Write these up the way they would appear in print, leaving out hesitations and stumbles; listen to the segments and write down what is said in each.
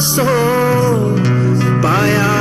सो पाया।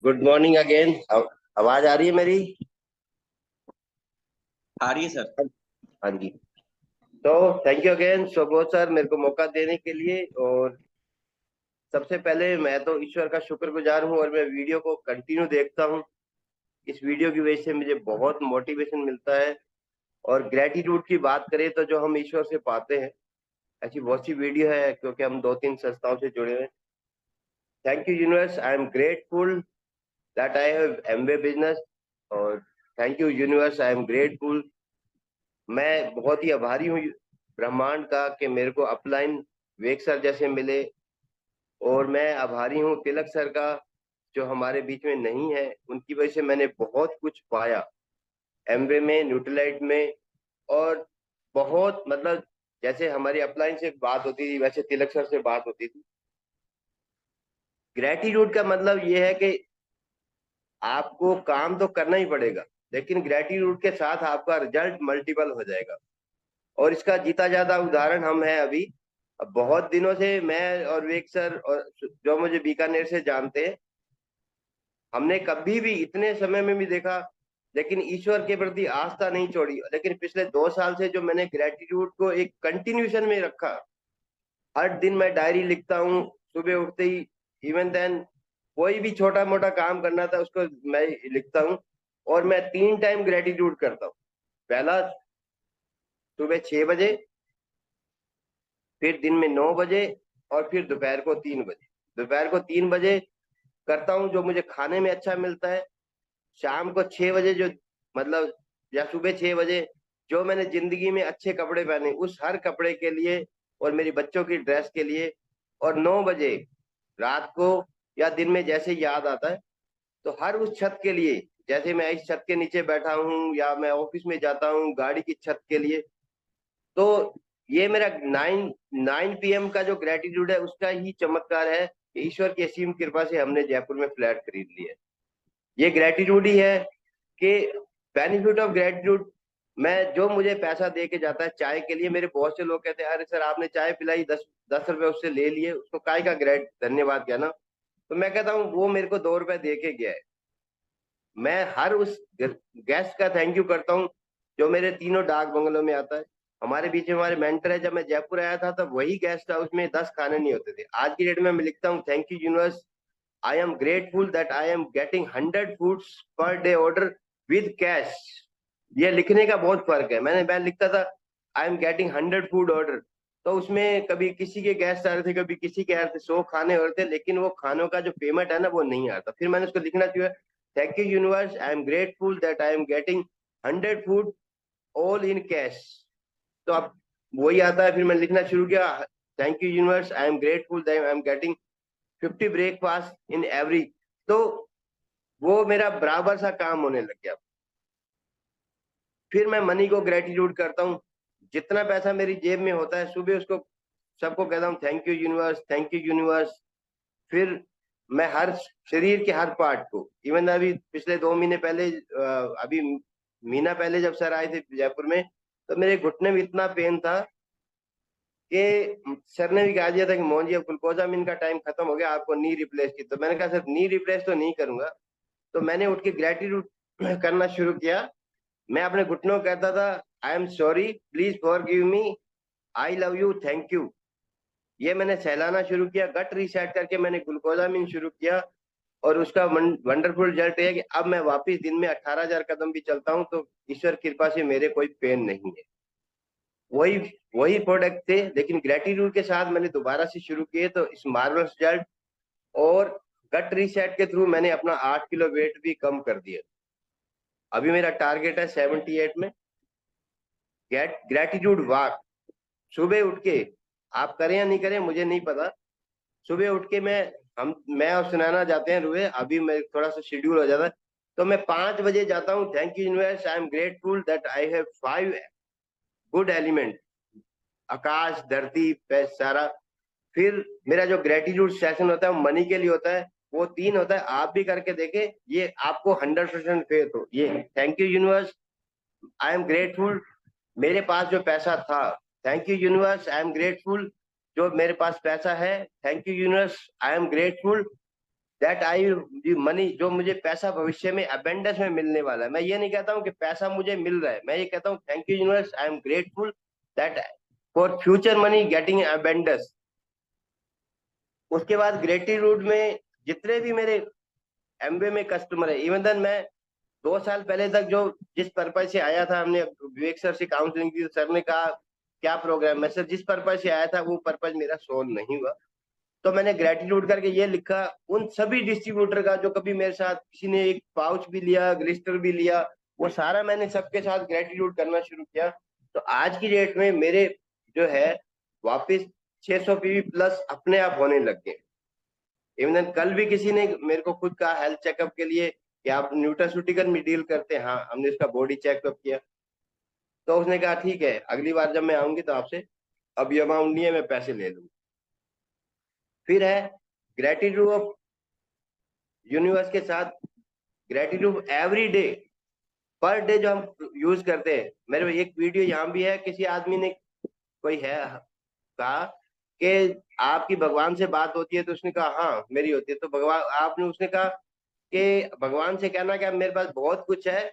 Good morning again. आवाज आ रही है मेरी? आ रही है सर। हाँ जी। तो thank you again Subodh sir मेरे को मौका देने के लिए। और सबसे पहले मैं तो ईश्वर का शुक्रगुजार हूँ और मैं वीडियो को कंटिन्यू देखता हूँ। इस वीडियो की वजह से मुझे बहुत मोटिवेशन मिलता है। और ग्रेटिट्यूड की बात करें तो जो हम ईश्वर से पाते हैं ऐसी बहुत सी वीडियो है, क्योंकि हम 2-3 संस्थाओं से जुड़े हुए हैं। Thank you universe, I am grateful that I have MBA business। और thank you universe, I am grateful. मैं बहुत ही आभारी हूँ ब्रह्मांड का कि मेरे को अपलाइन वेग सर जैसे मिले। और मैं आभारी हूँ तिलक सर का जो हमारे बीच में नहीं है, उनकी वजह से मैंने बहुत कुछ पाया MBA में, न्यूट्रलाइट में। और बहुत मतलब जैसे हमारी अपलाइन से बात होती थी वैसे तिलक सर से बात होती थी। ग्रेटिट्यूड का मतलब ये है कि आपको काम तो करना ही पड़ेगा, लेकिन ग्रेटिट्यूड के साथ आपका रिजल्ट मल्टीपल हो जाएगा। और इसका जीता जाता उदाहरण हम हैं अभी। अब बहुत दिनों से मैं और विवेक सर और जो मुझे बीकानेर से जानते हैं, हमने कभी भी इतने समय में भी देखा लेकिन ईश्वर के प्रति आस्था नहीं छोड़ी। लेकिन पिछले 2 साल से जो मैंने ग्रेटिट्यूड को एक कंटिन्यूशन में रखा, हर दिन मैं डायरी लिखता हूँ सुबह उठते ही। इवन देन कोई भी छोटा मोटा काम करना था उसको मैं लिखता हूँ। और मैं 3 टाइम ग्रेटिट्यूड करता हूँ। पहला सुबह 6 बजे, फिर दिन में 9 बजे और फिर दोपहर को 3 बजे। दोपहर को 3 बजे करता हूँ जो मुझे खाने में अच्छा मिलता है। शाम को 6 बजे जो मतलब या सुबह 6 बजे जो मैंने जिंदगी में अच्छे कपड़े पहने उस हर कपड़े के लिए और मेरी बच्चों की ड्रेस के लिए। और 9 बजे रात को या दिन में जैसे याद आता है तो हर उस छत के लिए, जैसे मैं इस छत के नीचे बैठा हूँ या मैं ऑफिस में जाता हूँ गाड़ी की छत के लिए। तो ये मेरा 9 PM का जो ग्रेटिट्यूड है उसका ही चमत्कार है कि ईश्वर की असीम कृपा से हमने जयपुर में फ्लैट खरीद लिया है। ये ग्रेटिट्यूड ही है कि बेनिफिट ऑफ ग्रेटिट्यूड। मैं जो मुझे पैसा दे के जाता है चाय के लिए, मेरे बहुत से लोग कहते हैं अरे सर आपने चाय पिलाई 10 रुपए उससे ले लिए, उसको काय का ग्रेट धन्यवाद कहना। तो मैं कहता हूँ वो मेरे को 2 रुपए दे के गया है। मैं हर उस गेस्ट का थैंक यू करता हूँ जो मेरे तीनों डाक बंगलों में आता है। हमारे बीच में हमारे मेंटर है, जब मैं जयपुर आया था तब वही गेस्ट हाउस में 10 खाने नहीं होते थे। आज की डेट में मैं लिखता हूँ thank you universe, I am grateful that I am getting 100 foods per day order with cash. ये लिखने का बहुत फर्क है। मैं लिखता था I am getting 100 food order, तो उसमें कभी किसी के गेस्ट आ रहे थे, कभी किसी के आ रहे थे, 100 खाने हो रहे थे, लेकिन वो खानों का जो पेमेंट है ना वो नहीं आता। फिर मैंने उसको लिखना चाहिए thank you universe, I am grateful that I am getting 100 food all in cash. तो अब वही आता है। फिर मैंने लिखना शुरू किया thank you universe, I am grateful that I am getting 50 breakfast in every. तो वो मेरा बराबर सा काम होने लग गया। फिर मैं मनी को ग्रेटिट्यूड करता हूँ। जितना पैसा मेरी जेब में होता है सुबह उसको सबको कहता हूँ thank you universe, thank you universe. फिर मैं हर शरीर के हर पार्ट को, इवन अभी पिछले 2 महीने पहले अभी महीना पहले जब सर आए थे जयपुर में, तो मेरे घुटने में इतना पेन था कि सर ने भी कहा दिया था कि मोहन जी अब ग्लूकोजामिन का टाइम खत्म हो गया, आपको नी रिप्लेस की। तो मैंने कहा सर नी रिप्लेस तो नहीं करूंगा। तो मैंने उठ के ग्रेटिट्यूड करना शुरू किया। मैं अपने घुटनों को कहता था I am sorry, please for give me, I love you, thank you. ये मैंने सहलाना शुरू किया। गट रीसेट करके मैंने ग्लूकोजामिन शुरू किया, और उसका वंडरफुल रिजल्ट है कि अब मैं वापस दिन में 18,000 कदम भी चलता हूँ तो ईश्वर कृपा से मेरे कोई पेन नहीं है। वही वही प्रोडक्ट थे, लेकिन ग्रेटिट्यूड के साथ मैंने दोबारा से शुरू किए तो इस मार्वलस रिजल्ट। और गट रीसेट के थ्रू मैंने अपना 8 किलो वेट भी कम कर दिया। अभी मेरा टारगेट है 78 में। ग्रेटिट्यूड वॉक सुबह उठ के आप करें या नहीं करें मुझे नहीं पता। सुबह उठ के मैं और सुनैना जाते हैं रुए, अभी मैं थोड़ा सा शेड्यूल हो जाता है, तो मैं 5 बजे जाता हूँ। Thank you universe, I am grateful that I have 5 good element, आकाश धरती पे सारा। फिर मेरा जो ग्रेटिट्यूड सेशन होता है वो मनी के लिए होता है, वो 3 होता है। आप भी करके देखें, ये आपको 100% फेथ हो। ये thank you universe, I am grateful मेरे पास जो पैसा था। Thank you universe, I am grateful जो मेरे पास पैसा है। Thank you universe, I am grateful that I money जो मुझे पैसा भविष्य में अबेंडेंस में मिलने वाला है। मैं ये नहीं कहता हूँ कि पैसा मुझे मिल रहा है, मैं ये कहता हूँ thank you universe, I am grateful that for future money getting abundance. उसके बाद ग्रेटिट्यूड में जितने भी मेरे एमबे में कस्टमर है, इवन देन मैं 2 साल पहले तक जो जिस पर्पज से आया था, हमने विवेक सर से काउंसलिंग की, सर ने कहा क्या प्रोग्राम है। सर जिस पर्पज से आया था वो पर्पज मेरा सोल्व नहीं हुआ। तो मैंने ग्रेटिट्यूड करके ये लिखा उन सभी डिस्ट्रीब्यूटर का जो कभी मेरे साथ किसी ने एक पाउच भी लिया, ग्लिस्टर भी लिया, वो सारा मैंने सबके साथ ग्रेटिट्यूड करना शुरू किया। तो आज की डेट में मेरे जो है वापस 600 पीवी प्लस अपने आप होने लग गए। इवन कल भी किसी ने मेरे को खुद कहा हेल्थ चेकअप के लिए कि आप न्यूट्रास्यूटिकल में डील करते हैं। हाँ, हमने उसका बॉडी चेकअप किया, तो उसने कहा ठीक है अगली बार जब मैं आऊंगी तो आपसे अभी अमाउंट नहीं है, मैं पैसे ले लूंगी। फिर है ग्रेटिट्यूड ऑफ यूनिवर्स के साथ gratitude every day, per day जो हम यूज करते हैं। मेरे एक वीडियो यहाँ भी है, किसी आदमी ने कोई है कहा कि आपकी भगवान से बात होती है, तो उसने कहा हाँ मेरी होती है। तो भगवान आपने उसने कहा कि भगवान से कहना कि अब मेरे पास बहुत कुछ है,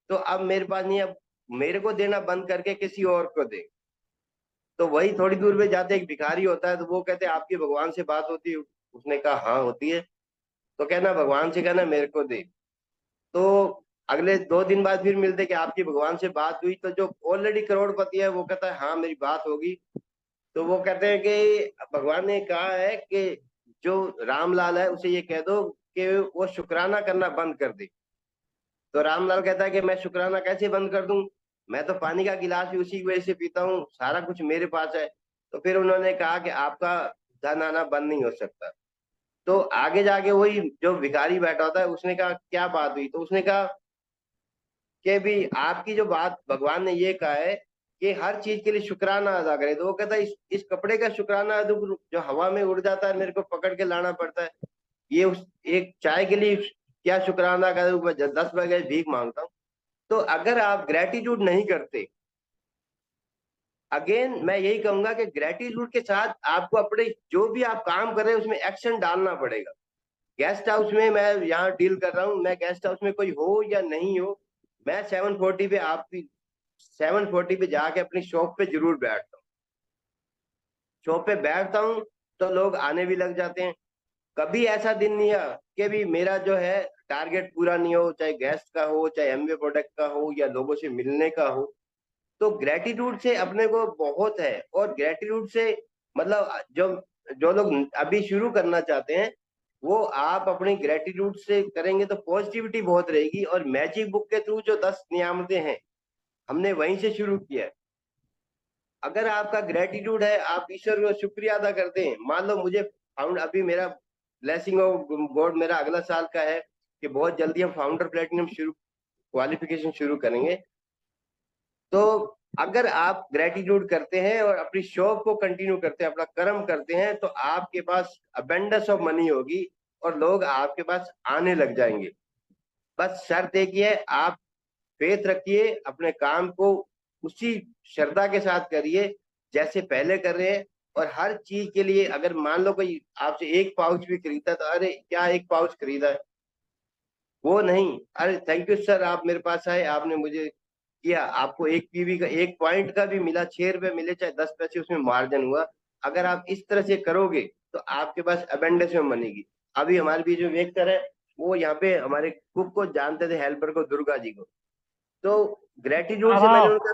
तो अब मेरे पास नहीं, अब मेरे को देना बंद करके किसी और को दे। तो वही थोड़ी दूर पे जाते एक भिखारी होता है, तो वो कहते आपकी भगवान से बात होती है। उसने कहा हाँ होती है। तो कहना भगवान से कहना मेरे को दे। तो अगले 2 दिन बाद फिर मिलते कि आपकी भगवान से बात हुई। तो जो ऑलरेडी करोड़पति है वो कहता है हाँ मेरी बात होगी। तो वो कहते हैं कि भगवान ने कहा है कि जो रामलाल है उसे ये कह दो कि वो शुक्राना करना बंद कर दे। तो रामलाल कहता है कि मैं शुक्राना कैसे बंद कर दूं, मैं तो पानी का गिलास भी उसी की वजह से पीता हूँ, सारा कुछ मेरे पास है। तो फिर उन्होंने कहा कि आपका धन आना बंद नहीं हो सकता। तो आगे जाके वही जो भिखारी बैठा होता है उसने कहा क्या बात हुई। तो उसने कहा कि भी आपकी जो बात भगवान ने ये कहा है कि हर चीज के लिए शुक्राना अदा करे। तो वो कहता है इस कपड़े का शुक्राना जो हवा में उड़ जाता है मेरे को पकड़ के लाना पड़ता है, ये उस एक चाय के लिए क्या शुक्राना करूं, मैं 10 बजे भीख मांगता हूँ। तो अगर आप ग्रेटिट्यूड नहीं करते, अगेन मैं यही कहूंगा कि ग्रेटिट्यूड के साथ आपको अपने जो भी आप काम कर रहे हैं उसमें एक्शन डालना पड़ेगा। गेस्ट हाउस में मैं यहाँ डील कर रहा हूँ, मैं गेस्ट हाउस में कोई हो या नहीं हो, मैं 7:40 पे आपकी 7:40 पे जाके अपनी शॉप पे जरूर बैठता हूँ। शॉप पे बैठता हूँ तो लोग आने भी लग जाते हैं। कभी ऐसा दिन नहीं है कि भी मेरा जो है टारगेट पूरा नहीं हो, चाहे गेस्ट का हो, चाहे एमवे प्रोडक्ट का हो, या लोगों से मिलने का हो। तो ग्रेटिट्यूड से अपने को बहुत है। और ग्रेटिट्यूड से मतलब जो जो लोग अभी शुरू करना चाहते हैं, वो आप अपनी ग्रेटिट्यूड से करेंगे तो पॉजिटिविटी बहुत रहेगी। और मैजिक बुक के थ्रू जो 10 नियामतें हैं, हमने वहीं से शुरू किया है। अगर आपका ग्रेटिट्यूड है, आप ईश्वर को शुक्रिया अदा करते हैं। मान लो मुझे फाउंड अभी मेरा ब्लेसिंग ऑफ गॉड मेरा अगला साल का है कि बहुत जल्दी हम फाउंडर प्लेटिनम शुरू क्वालिफिकेशन शुरू करेंगे। तो अगर आप ग्रेटिट्यूड करते हैं और अपनी शॉप को कंटिन्यू करते हैं, अपना कर्म करते हैं, तो आपके पास अबेंडेंस ऑफ मनी होगी और लोग आपके पास आने लग जाएंगे। बस शर्त एक ही है, आप फेथ रखिए, अपने काम को उसी श्रद्धा के साथ करिए जैसे पहले कर रहे हैं। और हर चीज के लिए अगर मान लो कोई आपसे एक पाउच भी खरीदता है तो अरे क्या एक पाउच खरीदा है, वो नहीं, अरे थैंक यू सर आप मेरे पास आए, आपने मुझे किया, आपको एक पीवी का एक पॉइंट का भी मिला, 6 रुपए मिले चाहे 10 पैसे उसमें मार्जिन हुआ, अगर आप इस तरह से करोगे तो आपके पास अबेंडेंस में बनेगी। अभी हमारे बीच में वेक्टर है, वो यहाँ पे हमारे कुक को जानते थे, हेल्पर को, दुर्गा जी को। तो ग्रेटिट्यूड से मैंने हाँ उनका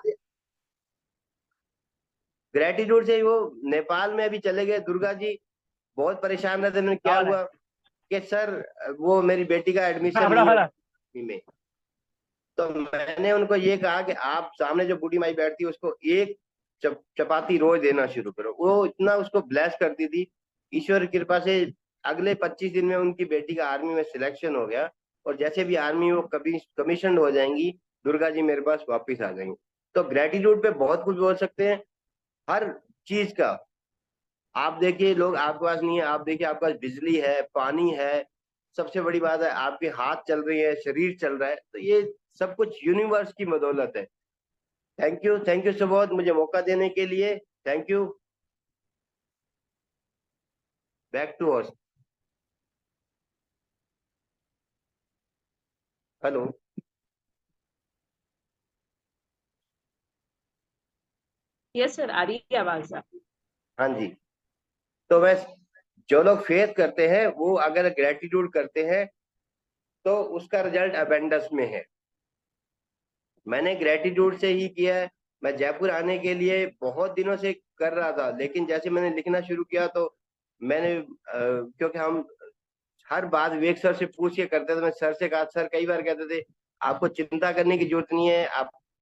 ग्रेटिट्यूड से वो नेपाल में अभी चले गए दुर्गा जी। बहुत परेशान रहते, मैंने क्या हाँ हुआ कि सर वो मेरी बेटी का एडमिशन बड़ा नहीं हो वाला। में। तो मैंने उनको ये कहा कि आप सामने जो बूढ़ी माई बैठती है उसको एक चपाती रोज देना शुरू करो। वो इतना उसको ब्लेस करती थी, ईश्वर की कृपा से अगले 25 दिन में उनकी बेटी का आर्मी में सिलेक्शन हो गया। और जैसे भी आर्मी वो कभी कमीशन हो जाएंगी, दुर्गा जी मेरे पास वापिस आ जाएंगी। तो ग्रेटिट्यूड पे बहुत कुछ बोल सकते हैं, हर चीज का। आप देखिए लोग आपके पास नहीं है, आप देखिए आपके पास बिजली है, पानी है, सबसे बड़ी बात है आपके हाथ चल रही है, शरीर चल रहा है, तो ये सब कुछ यूनिवर्स की बदौलत है। थैंक यू सो बहुत मुझे मौका देने के लिए। Thank you. Back to host. Hello. Yes sir, आ रही है आवाज आपकी। हाँ जी। तो मैं जो लोग फेथ करते हैं वो अगर ग्रेटिट्यूड करते हैं तो उसका रिजल्ट अबेंडस में है। मैंने ग्रेटिट्यूड से ही किया है। मैं जयपुर आने के लिए बहुत दिनों से कर रहा था, लेकिन जैसे मैंने लिखना शुरू किया तो मैंने क्योंकि हम हर बात विवेक सर से पूछ के करते थे, मैं सर से कहा, सर कई बार कहते थे आपको चिंता करने की जरूरत नहीं है, आप